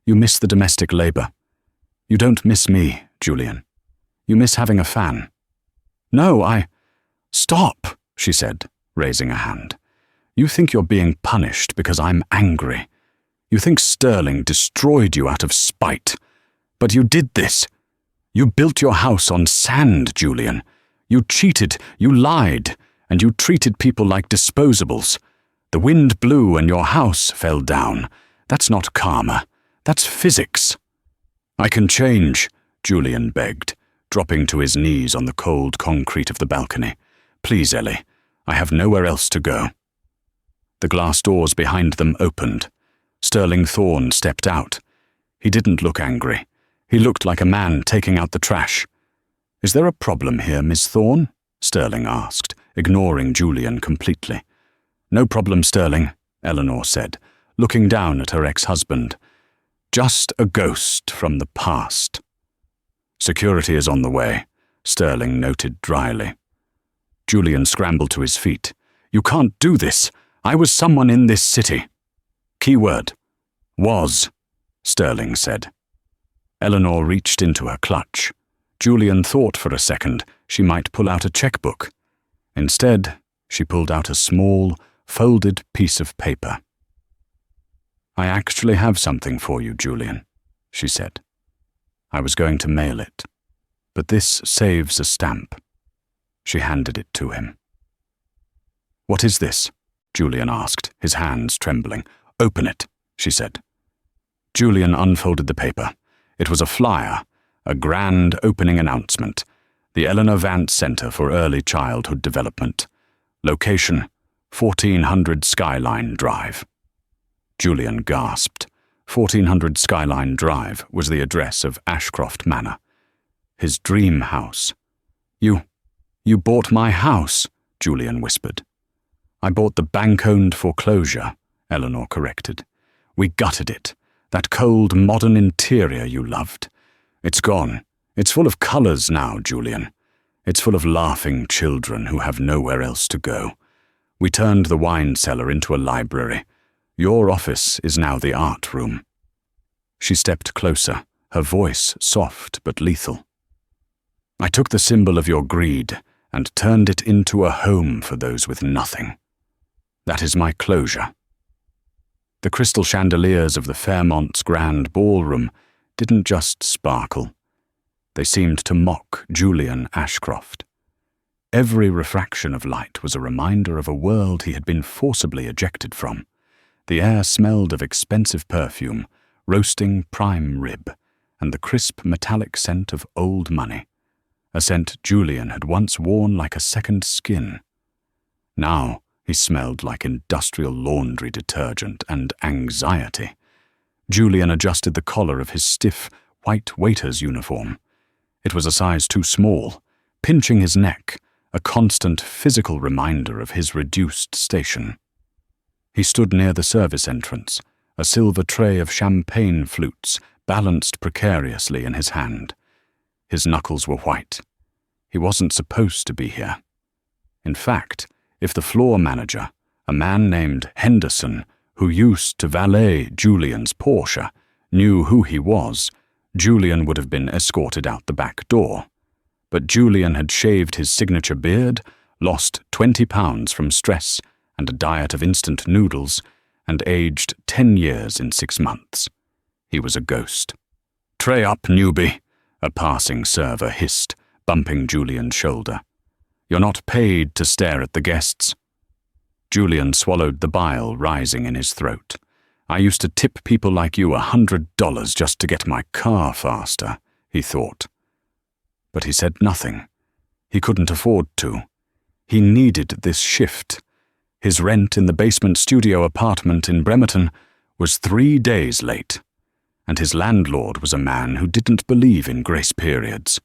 You miss the domestic labor. You don't miss me, Julian. You miss having a fan. No, Stop, she said, raising a hand. You think you're being punished because I'm angry. You think Sterling destroyed you out of spite. But you did this. You built your house on sand, Julian. You cheated, you lied, and you treated people like disposables. The wind blew and your house fell down. That's not karma. That's physics. I can change, Julian begged, dropping to his knees on the cold concrete of the balcony. Please, Ellie, I have nowhere else to go. The glass doors behind them opened. Sterling Thorne stepped out. He didn't look angry. He looked like a man taking out the trash. Is there a problem here, Miss Thorne? Sterling asked, ignoring Julian completely. No problem, Sterling, Eleanor said, looking down at her ex-husband. Just a ghost from the past. Security is on the way, Sterling noted dryly. Julian scrambled to his feet. You can't do this. I was someone in this city. Keyword. Was, Sterling said. Eleanor reached into her clutch. Julian thought for a second she might pull out a checkbook. Instead, she pulled out a small, folded piece of paper. I actually have something for you, Julian, she said. I was going to mail it, but this saves a stamp. She handed it to him. What is this? Julian asked, his hands trembling. Open it, she said. Julian unfolded the paper. It was a flyer, a grand opening announcement. The Eleanor Vance Center for Early Childhood Development. Location, 1400 Skyline Drive. Julian gasped. 1400 Skyline Drive was the address of Ashcroft Manor. His dream house. You bought my house, Julian whispered. I bought the bank-owned foreclosure, Eleanor corrected. We gutted it. That cold, modern interior you loved. It's gone. It's full of colors now, Julian. It's full of laughing children who have nowhere else to go. We turned the wine cellar into a library. Your office is now the art room. She stepped closer, her voice soft but lethal. I took the symbol of your greed and turned it into a home for those with nothing. That is my closure. The crystal chandeliers of the Fairmont's grand ballroom didn't just sparkle. They seemed to mock Julian Ashcroft. Every refraction of light was a reminder of a world he had been forcibly ejected from. The air smelled of expensive perfume, roasting prime rib, and the crisp metallic scent of old money, a scent Julian had once worn like a second skin. Now he smelled like industrial laundry detergent and anxiety. Julian adjusted the collar of his stiff, white waiter's uniform. It was a size too small, pinching his neck, a constant physical reminder of his reduced station. He stood near the service entrance, a silver tray of champagne flutes balanced precariously in his hand. His knuckles were white. He wasn't supposed to be here. In fact, if the floor manager, a man named Henderson, who used to valet Julian's Porsche, knew who he was, Julian would have been escorted out the back door. But Julian had shaved his signature beard, lost 20 pounds from stress and a diet of instant noodles, and aged 10 years in 6 months. He was a ghost. "Tray up, newbie," a passing server hissed, bumping Julian's shoulder. "You're not paid to stare at the guests." Julian swallowed the bile rising in his throat. "I used to tip people like you $100 just to get my car faster," he thought. But he said nothing. He couldn't afford to. He needed this shift. His rent in the basement studio apartment in Bremerton was 3 days late, and his landlord was a man who didn't believe in grace periods.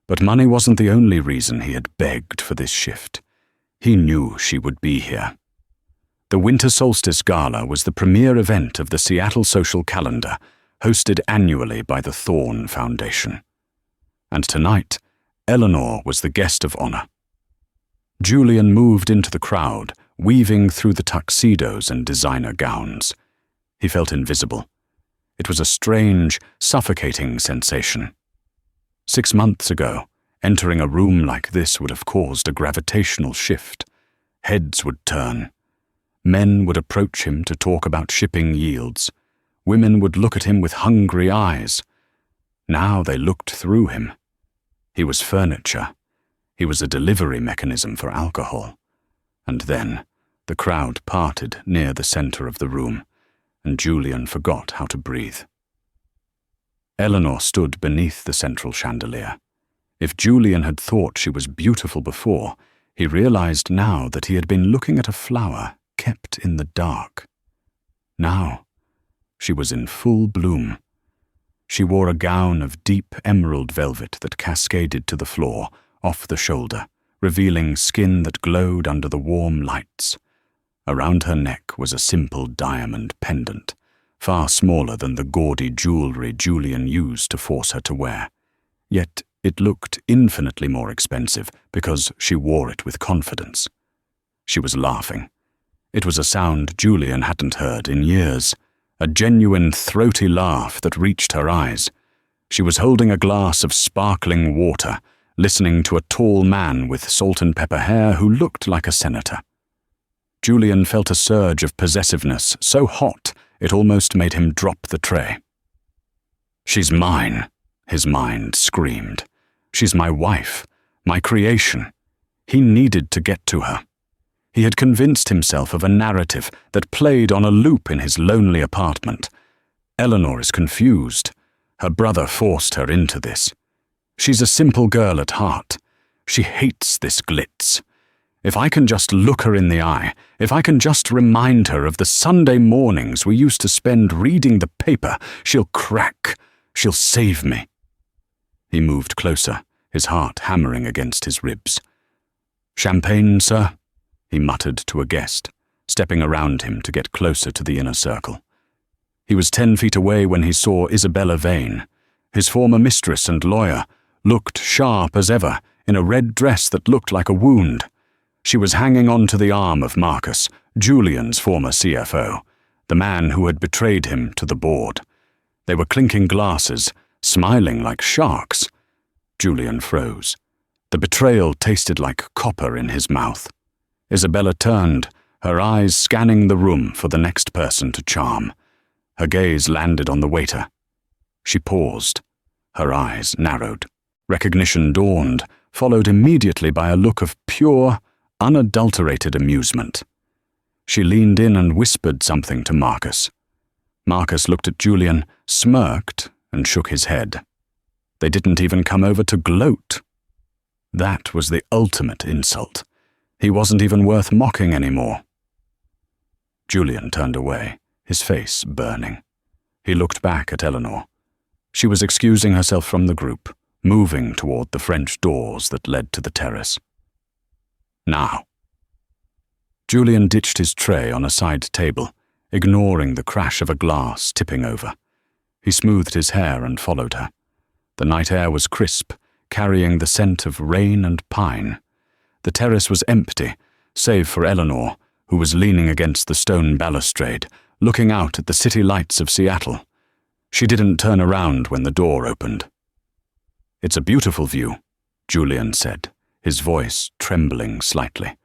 But money wasn't the only reason he had begged for this shift. He knew she would be here. The Winter Solstice Gala was the premier event of the Seattle social calendar, hosted annually by the Thorne Foundation. And tonight, Eleanor was the guest of honor. Julian moved into the crowd, weaving through the tuxedos and designer gowns. He felt invisible. It was a strange, suffocating sensation. 6 months ago, entering a room like this would have caused a gravitational shift. Heads would turn. Men would approach him to talk about shipping yields. Women would look at him with hungry eyes. Now they looked through him. He was furniture. He was a delivery mechanism for alcohol. And then the crowd parted near the center of the room, and Julian forgot how to breathe. Eleanor stood beneath the central chandelier. If Julian had thought she was beautiful before, he realized now that he had been looking at a flower kept in the dark. Now, she was in full bloom. She wore a gown of deep emerald velvet that cascaded to the floor, off the shoulder, revealing skin that glowed under the warm lights. Around her neck was a simple diamond pendant, far smaller than the gaudy jewelry Julian used to force her to wear. Yet it looked infinitely more expensive because she wore it with confidence. She was laughing. It was a sound Julian hadn't heard in years, a genuine throaty laugh that reached her eyes. She was holding a glass of sparkling water, listening to a tall man with salt and pepper hair who looked like a senator. Julian felt a surge of possessiveness so hot it almost made him drop the tray. "She's mine," his mind screamed. "She's my wife, my creation." He needed to get to her. He had convinced himself of a narrative that played on a loop in his lonely apartment. Eleanor is confused. Her brother forced her into this. She's a simple girl at heart. She hates this glitz. If I can just look her in the eye, if I can just remind her of the Sunday mornings we used to spend reading the paper, she'll crack. She'll save me. He moved closer, his heart hammering against his ribs. "Champagne, sir?" he muttered to a guest, stepping around him to get closer to the inner circle. He was 10 feet away when he saw Isabella Vane. His former mistress and lawyer looked sharp as ever in a red dress that looked like a wound. She was hanging on to the arm of Marcus, Julian's former CFO, the man who had betrayed him to the board. They were clinking glasses, smiling like sharks. Julian froze. The betrayal tasted like copper in his mouth. Isabella turned, her eyes scanning the room for the next person to charm. Her gaze landed on the waiter. She paused. Her eyes narrowed. Recognition dawned, followed immediately by a look of pure, unadulterated amusement. She leaned in and whispered something to Marcus. Marcus looked at Julian, smirked, and shook his head. They didn't even come over to gloat. That was the ultimate insult. He wasn't even worth mocking anymore. Julian turned away, his face burning. He looked back at Eleanor. She was excusing herself from the group, moving toward the French doors that led to the terrace. "Now." Julian ditched his tray on a side table, ignoring the crash of a glass tipping over. He smoothed his hair and followed her. The night air was crisp, carrying the scent of rain and pine. The terrace was empty, save for Eleanor, who was leaning against the stone balustrade, looking out at the city lights of Seattle. She didn't turn around when the door opened. "It's a beautiful view," Julian said, his voice trembling slightly.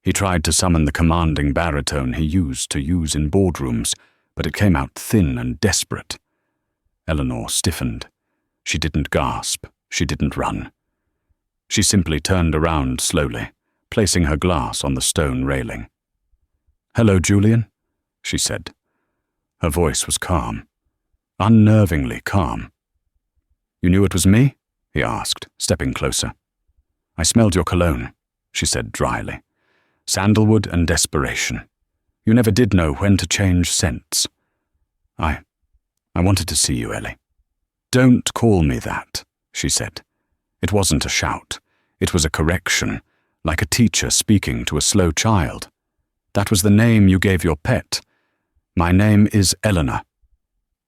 He tried to summon the commanding baritone he used to use in boardrooms, but it came out thin and desperate. Eleanor stiffened. She didn't gasp. She didn't run. She simply turned around slowly, placing her glass on the stone railing. "Hello, Julian," she said. Her voice was calm, unnervingly calm. "You knew it was me?" he asked, stepping closer. "I smelled your cologne. she said dryly. Sandalwood and desperation. You never did know when to change scents. I wanted to see you, Ellie. Don't call me that, she said. It wasn't a shout. It was a correction, like a teacher speaking to a slow child. That was the name you gave your pet. My name is Eleanor.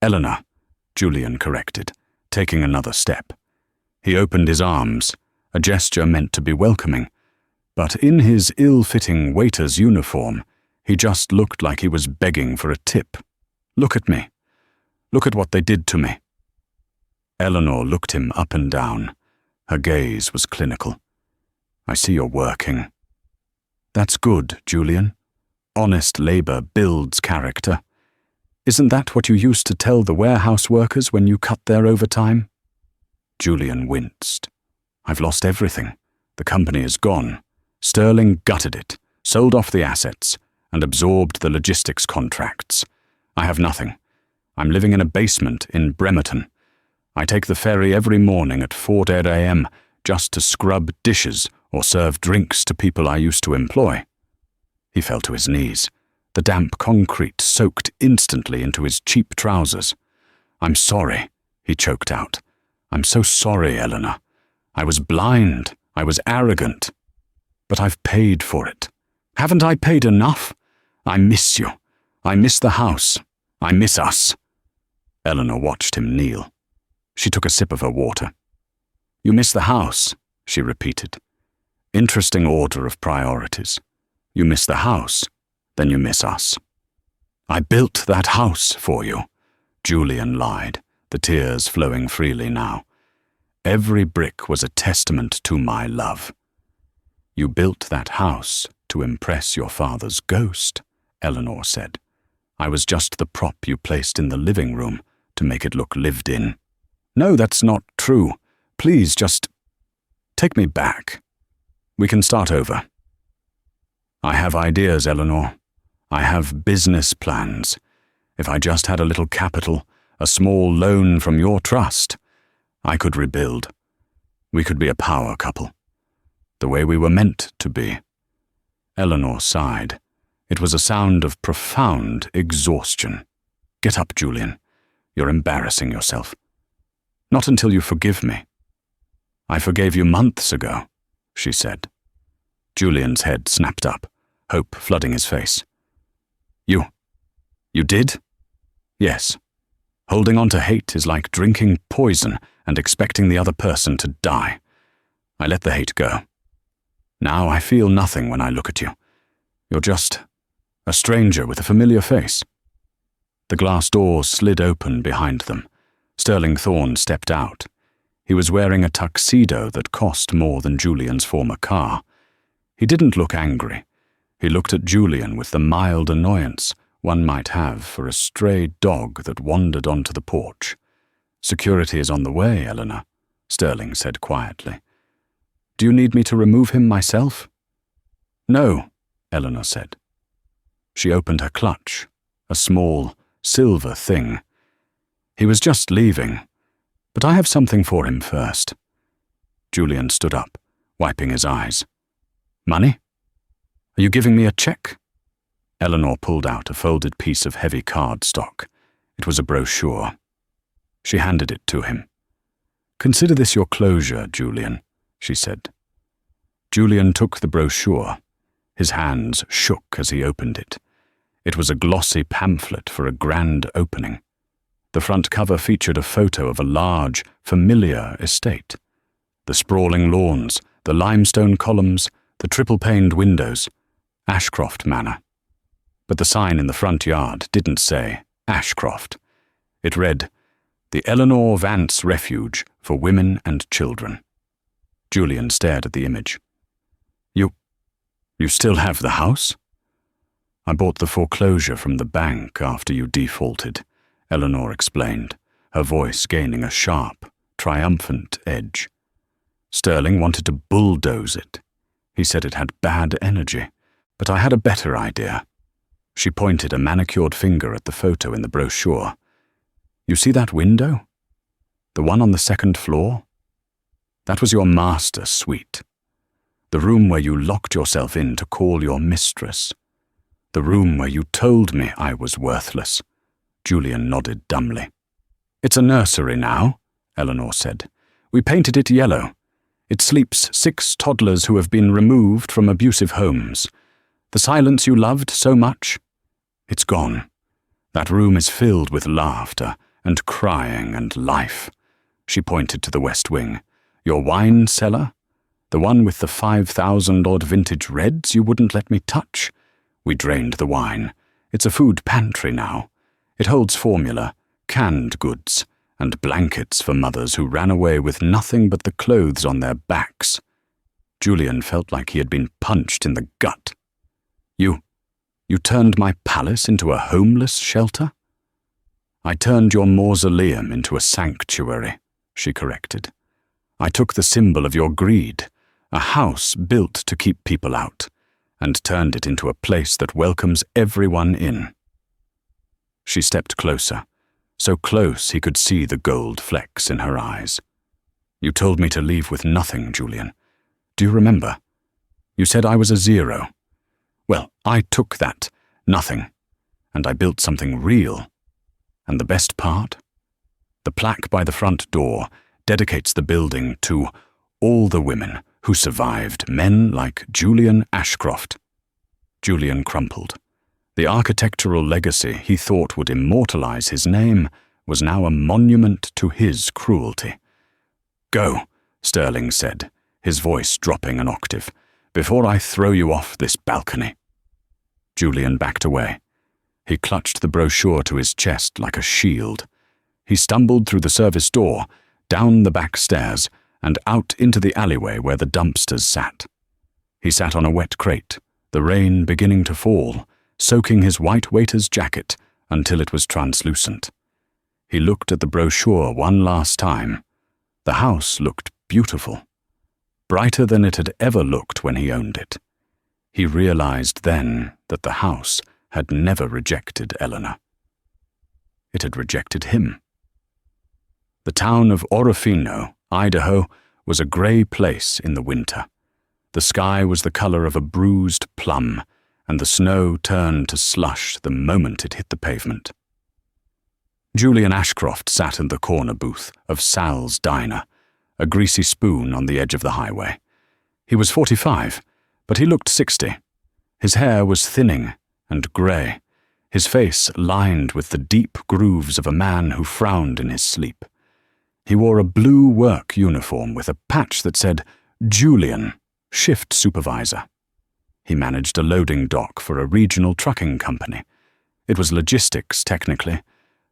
Eleanor, Julian corrected, taking another step. He opened his arms, a gesture meant to be welcoming, but in his ill-fitting waiter's uniform, he just looked like he was begging for a tip. Look at me. Look at what they did to me. Eleanor looked him up and down. Her gaze was clinical. I see you're working. That's good, Julian. Honest labor builds character. Isn't that what you used to tell the warehouse workers when you cut their overtime? Julian winced. I've lost everything. The company is gone. Sterling gutted it, sold off the assets, and absorbed the logistics contracts. I have nothing. I'm living in a basement in Bremerton. I take the ferry every morning at 4 a.m. just to scrub dishes or serve drinks to people I used to employ. He fell to his knees. The damp concrete soaked instantly into his cheap trousers. I'm sorry, he choked out. I'm so sorry, Eleanor. I was blind. I was arrogant. But I've paid for it. Haven't I paid enough? I miss you. I miss the house. I miss us. Eleanor watched him kneel. She took a sip of her water. You miss the house, she repeated. Interesting order of priorities. You miss the house, then you miss us. I built that house for you, Julian lied, the tears flowing freely now. Every brick was a testament to my love. You built that house to impress your father's ghost, Eleanor said. I was just the prop you placed in the living room to make it look lived in. No, that's not true. Please just take me back. We can start over. I have ideas, Eleanor. I have business plans. If I just had a little capital, a small loan from your trust, I could rebuild. We could be a power couple. The way we were meant to be. Eleanor sighed. It was a sound of profound exhaustion. Get up, Julian. You're embarrassing yourself. Not until you forgive me. I forgave you months ago, she said. Julian's head snapped up, hope flooding his face. You did? Yes. Holding on to hate is like drinking poison and expecting the other person to die. I let the hate go. Now I feel nothing when I look at you. You're just a stranger with a familiar face. The glass door slid open behind them. Sterling Thorne stepped out. He was wearing a tuxedo that cost more than Julian's former car. He didn't look angry. He looked at Julian with the mild annoyance one might have for a stray dog that wandered onto the porch. Security is on the way, Eleanor, Sterling said quietly. Do you need me to remove him myself? No, Eleanor said. She opened her clutch, a small, silver thing. He was just leaving, but I have something for him first. Julian stood up, wiping his eyes. Money? Are you giving me a check? Eleanor pulled out a folded piece of heavy cardstock. It was a brochure. She handed it to him. Consider this your closure, Julian, she said. Julian took the brochure. His hands shook as he opened it. It was a glossy pamphlet for a grand opening. The front cover featured a photo of a large, familiar estate. The sprawling lawns, the limestone columns, the triple-paned windows, Ashcroft Manor. But the sign in the front yard didn't say Ashcroft. It read, The Eleanor Vance Refuge for Women and Children. Julian stared at the image. You still have the house? I bought the foreclosure from the bank after you defaulted, Eleanor explained, her voice gaining a sharp, triumphant edge. Sterling wanted to bulldoze it. He said it had bad energy, but I had a better idea. She pointed a manicured finger at the photo in the brochure. You see that window? The one on the second floor? That was your master suite. The room where you locked yourself in to call your mistress. The room where you told me I was worthless. Julian nodded dumbly. It's a nursery now, Eleanor said. We painted it yellow. It sleeps 6 toddlers who have been removed from abusive homes. The silence you loved so much, it's gone. That room is filled with laughter and crying and life. She pointed to the west wing. Your wine cellar? The one with the 5,000-odd vintage reds you wouldn't let me touch? We drained the wine. It's a food pantry now. It holds formula, canned goods, and blankets for mothers who ran away with nothing but the clothes on their backs. Julian felt like he had been punched in the gut. You turned my palace into a homeless shelter? I turned your mausoleum into a sanctuary, she corrected. I took the symbol of your greed, a house built to keep people out, and turned it into a place that welcomes everyone in. She stepped closer, so close he could see the gold flecks in her eyes. You told me to leave with nothing, Julian. Do you remember? You said I was a zero. Well, I took that, nothing, and I built something real. And the best part? The plaque by the front door dedicates the building to all the women who survived men like Julian Ashcroft. Julian crumpled. The architectural legacy he thought would immortalize his name was now a monument to his cruelty. Go, Sterling said, his voice dropping an octave, before I throw you off this balcony. Julian backed away. He clutched the brochure to his chest like a shield. He stumbled through the service door, down the back stairs, and out into the alleyway where the dumpsters sat. He sat on a wet crate, the rain beginning to fall, soaking his white waiter's jacket until it was translucent. He looked at the brochure one last time. The house looked beautiful, brighter than it had ever looked when he owned it. He realized then that the house had never rejected Eleanor. It had rejected him. The town of Orofino, Idaho, was a gray place in the winter. The sky was the color of a bruised plum, and the snow turned to slush the moment it hit the pavement. Julian Ashcroft sat in the corner booth of Sal's Diner, a greasy spoon on the edge of the highway. He was 45, but he looked 60. His hair was thinning and grey, his face lined with the deep grooves of a man who frowned in his sleep. He wore a blue work uniform with a patch that said, Julian, shift supervisor. He managed a loading dock for a regional trucking company. It was logistics, technically,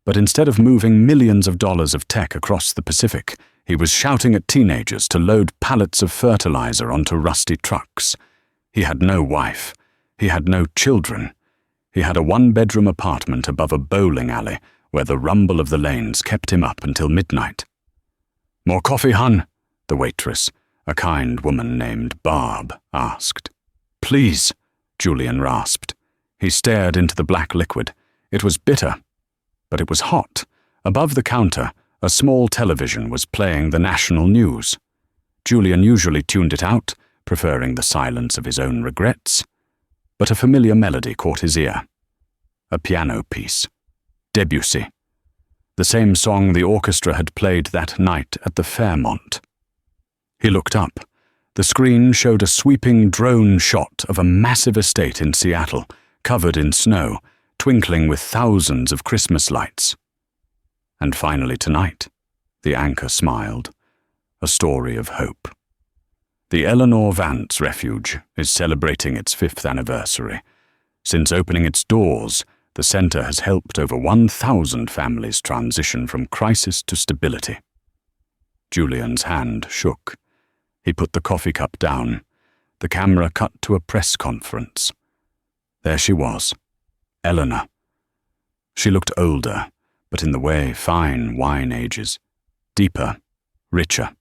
but instead of moving millions of dollars of tech across the Pacific, he was shouting at teenagers to load pallets of fertilizer onto rusty trucks. He had no wife. He had no children. He had a 1-bedroom apartment above a bowling alley where the rumble of the lanes kept him up until midnight. More coffee, hun? The waitress, a kind woman named Barb, asked. Please, Julian rasped. He stared into the black liquid. It was bitter, but it was hot. Above the counter, a small television was playing the national news. Julian usually tuned it out, preferring the silence of his own regrets. But a familiar melody caught his ear. A piano piece. Debussy. The same song the orchestra had played that night at the Fairmont. He looked up. The screen showed a sweeping drone shot of a massive estate in Seattle, covered in snow, twinkling with thousands of Christmas lights. And finally tonight, the anchor smiled. A story of hope. The Eleanor Vance Refuge is celebrating its 5th anniversary. Since opening its doors, the center has helped over 1,000 families transition from crisis to stability. Julian's hand shook. He put the coffee cup down. The camera cut to a press conference. There she was, Eleanor. She looked older, but in the way fine wine ages. Deeper, richer.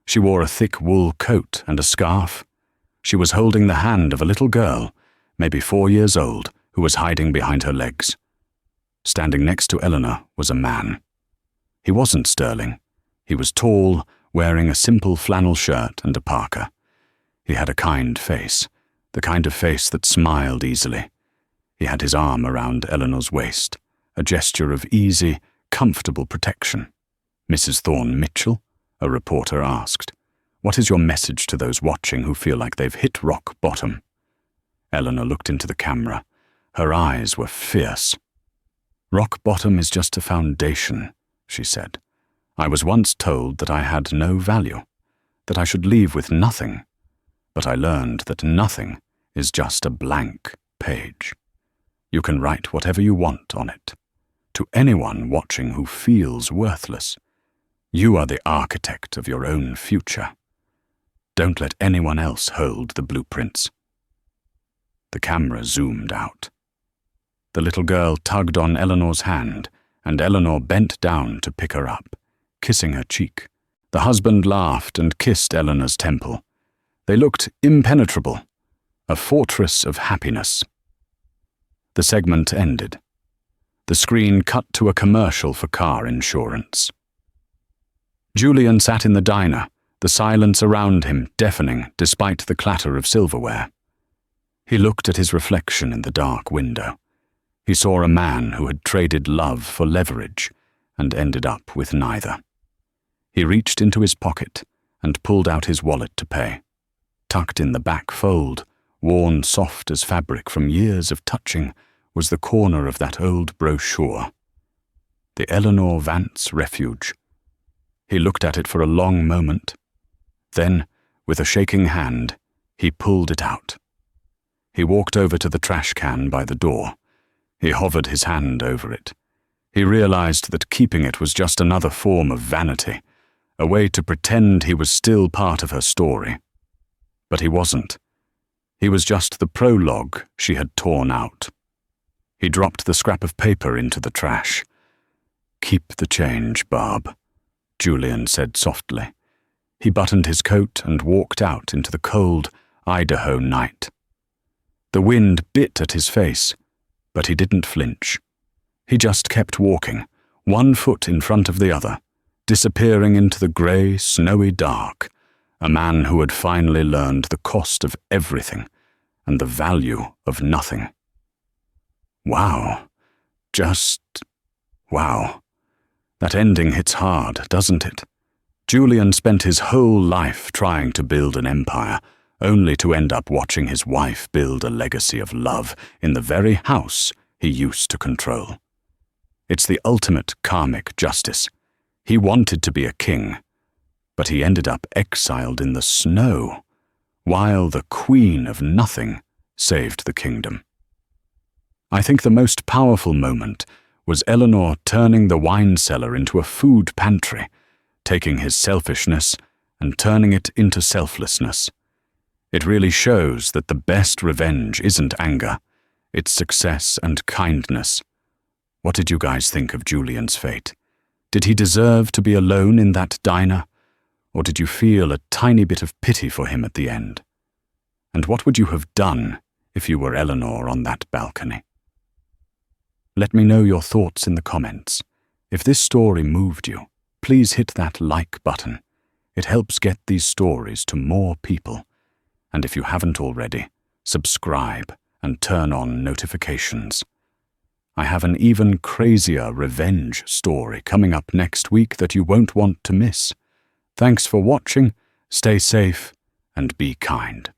She wore a thick wool coat and a scarf. She was holding the hand of a little girl, maybe 4 years old, who was hiding behind her legs. Standing next to Eleanor was a man. He wasn't Sterling. He was tall, wearing a simple flannel shirt and a parka. He had a kind face, the kind of face that smiled easily. He had his arm around Eleanor's waist, a gesture of easy, comfortable protection. "Mrs. Thorne Mitchell?" a reporter asked. "What is your message to those watching who feel like they've hit rock bottom?" Eleanor looked into the camera. Her eyes were fierce. "Rock bottom is just a foundation," she said. "I was once told that I had no value, that I should leave with nothing. But I learned that nothing is just a blank page. You can write whatever you want on it. To anyone watching who feels worthless, you are the architect of your own future. Don't let anyone else hold the blueprints." The camera zoomed out. The little girl tugged on Eleanor's hand, and Eleanor bent down to pick her up, kissing her cheek. The husband laughed and kissed Eleanor's temple. They looked impenetrable, a fortress of happiness. The segment ended. The screen cut to a commercial for car insurance. Julian sat in the diner, the silence around him deafening despite the clatter of silverware. He looked at his reflection in the dark window. He saw a man who had traded love for leverage and ended up with neither. He reached into his pocket and pulled out his wallet to pay. Tucked in the back fold, worn soft as fabric from years of touching, was the corner of that old brochure. The Eleanor Vance Refuge. He looked at it for a long moment. Then, with a shaking hand, he pulled it out. He walked over to the trash can by the door. He hovered his hand over it. He realized that keeping it was just another form of vanity, a way to pretend he was still part of her story. But he wasn't. He was just the prologue she had torn out. He dropped the scrap of paper into the trash. "Keep the change, Barb," Julian said softly. He buttoned his coat and walked out into the cold Idaho night. The wind bit at his face, but he didn't flinch. He just kept walking, one foot in front of the other, disappearing into the grey, snowy dark, a man who had finally learned the cost of everything and the value of nothing. Wow. Just wow. That ending hits hard, doesn't it? Julian spent his whole life trying to build an empire, only to end up watching his wife build a legacy of love in the very house he used to control. It's the ultimate karmic justice. He wanted to be a king, but he ended up exiled in the snow, while the queen of nothing saved the kingdom. I think the most powerful moment was Eleanor turning the wine cellar into a food pantry, taking his selfishness and turning it into selflessness. It really shows that the best revenge isn't anger, it's success and kindness. What did you guys think of Julian's fate? Did he deserve to be alone in that diner? Or did you feel a tiny bit of pity for him at the end? And what would you have done if you were Eleanor on that balcony? Let me know your thoughts in the comments. If this story moved you, please hit that like button. It helps get these stories to more people. And if you haven't already, subscribe and turn on notifications. I have an even crazier revenge story coming up next week that you won't want to miss. Thanks for watching, stay safe, and be kind.